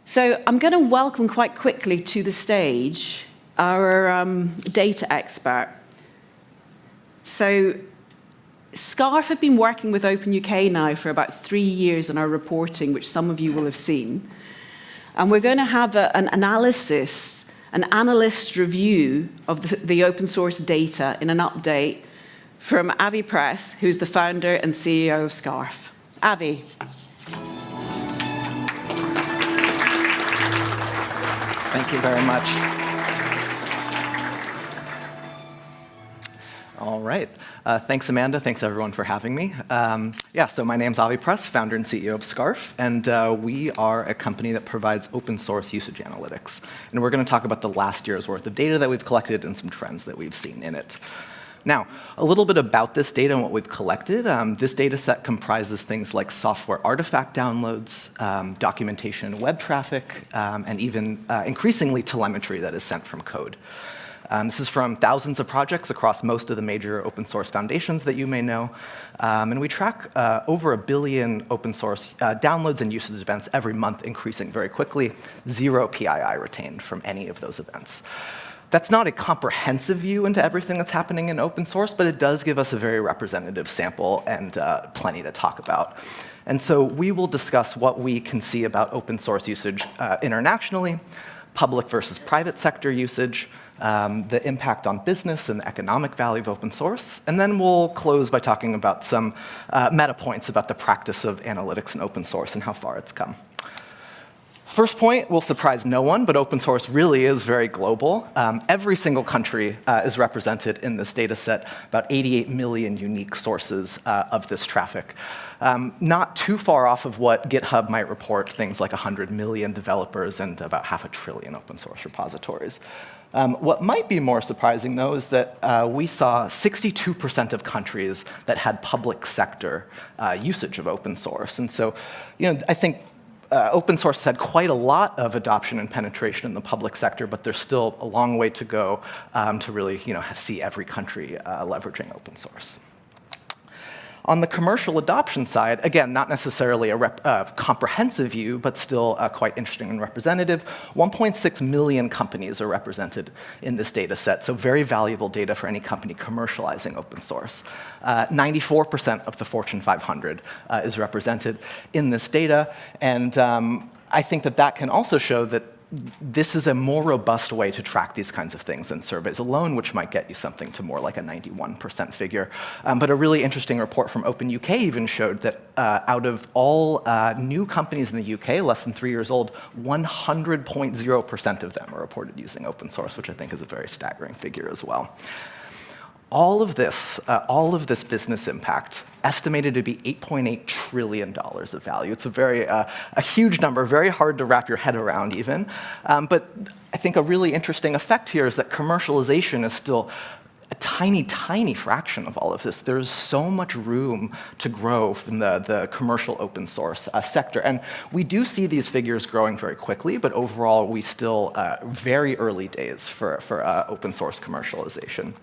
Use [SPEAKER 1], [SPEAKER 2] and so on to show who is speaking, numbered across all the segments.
[SPEAKER 1] So I'm going to welcome quite quickly to the stage our data expert. So SCARF have been working with Open UK now for about 3 years on our reporting, which some of you will have seen. And we're going to have an analysis, an analyst review of the open source data in an update from Avi Press, who's the founder and CEO of SCARF. Avi.
[SPEAKER 2] Thank you very much. All right. Thanks, Amanda. Thanks, everyone, for having me. So my name's Avi Press, founder and CEO of SCARF, and we are a company that provides open source usage analytics. And we're going to talk about the last year's worth of data that we've collected and some trends that we've seen in it. Now, a little bit about this data and what we've collected. This data set comprises things like software artifact downloads, documentation and web traffic, and even increasingly telemetry that is sent from code. This is from thousands of projects across most of the major open source foundations that you may know. And we track over 1 billion open source downloads and usage events every month, increasing very quickly. 0 PII retained from any of those events. That's not a comprehensive view into everything that's happening in open source, but it does give us a very representative sample and plenty to talk about. And so we will discuss what we can see about open source usage internationally, public versus private sector usage, the impact on business and the economic value of open source, and then we'll close by talking about some meta points about the practice of analytics in open source and how far it's come. First point will surprise no one, but open source really is very global. Every single country is represented in this data set, about 88 million unique sources of this traffic. Not too far off of what GitHub might report, things like 100 million developers and about 500 billion open source repositories. What might be more surprising, though, is that we saw 62% of countries that had public sector usage of open source. And so, I think open source had quite a lot of adoption and penetration in the public sector, but there's still a long way to go to really see every country leveraging open source. On the commercial adoption side, again, not necessarily a comprehensive view, but still quite interesting and representative. 1.6 million companies are represented in this data set, so very valuable data for any company commercializing open source. 94% of the Fortune 500 is represented in this data, and I think that can also show that this is a more robust way to track these kinds of things than surveys alone, which might get you something to more like a 91% figure. But a really interesting report from Open UK even showed that out of all new companies in the UK, less than 3 years old, 100.0% of them are reported using open source, which I think is a very staggering figure as well. All of this business impact, estimated to be $8.8 trillion of value. It's a huge number, very hard to wrap your head around even. But I think a really interesting effect here is that commercialization is still a tiny, tiny fraction of all of this. There's so much room to grow from the commercial open source sector. And we do see these figures growing very quickly, but overall, we still very early days for open source commercialization.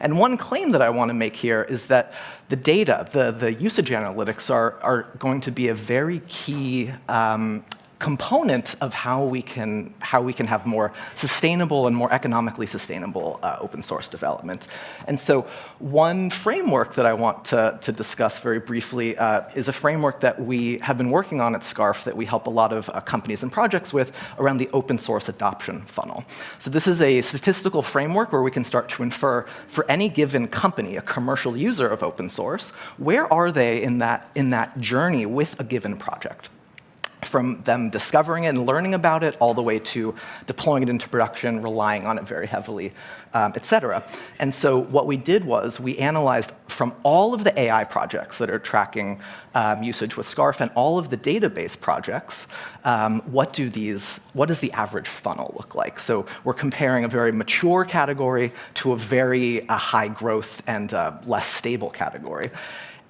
[SPEAKER 2] And one claim that I want to make here is that the data, the usage analytics are going to be a very key component of how we can have more sustainable and more economically sustainable open source development. And so one framework that I want to discuss very briefly is a framework that we have been working on at SCARF that we help a lot of companies and projects with around the open source adoption funnel. So this is a statistical framework where we can start to infer for any given company, a commercial user of open source, where are they in that journey with a given project? From them discovering it and learning about it all the way to deploying it into production, relying on it very heavily, et cetera. And so what we did was we analyzed from all of the AI projects that are tracking usage with SCARF and all of the database projects, what does the average funnel look like? So we're comparing a very mature category to a very high growth and less stable category.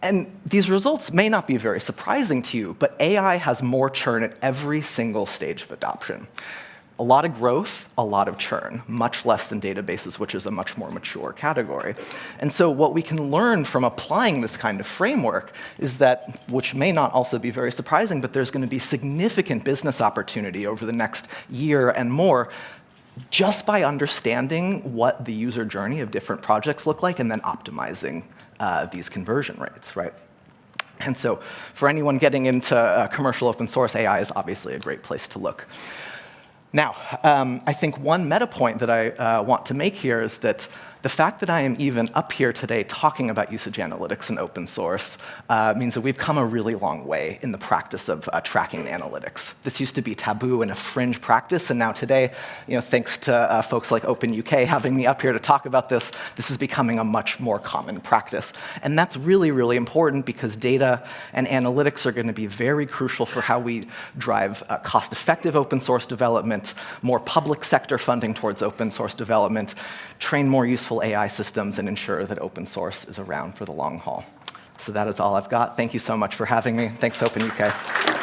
[SPEAKER 2] And these results may not be very surprising to you, but AI has more churn at every single stage of adoption. A lot of growth, a lot of churn, much less than databases, which is a much more mature category. And so what we can learn from applying this kind of framework is that, which may not also be very surprising, but there's going to be significant business opportunity over the next year and more just by understanding what the user journey of different projects look like and then optimizing these conversion rates, right? And so for anyone getting into commercial open source, AI is obviously a great place to look. Now, I think one meta point that I want to make here is that the fact that I am even up here today talking about usage analytics and open source means that we've come a really long way in the practice of tracking analytics. This used to be taboo and a fringe practice, and now today, thanks to folks like OpenUK having me up here to talk about this, this is becoming a much more common practice. And that's really, really important because data and analytics are going to be very crucial for how we drive cost-effective open source development, more public sector funding towards open source development, train more useful AI systems, and ensure that open source is around for the long haul. So that is all I've got. Thank you so much for having me. Thanks, OpenUK.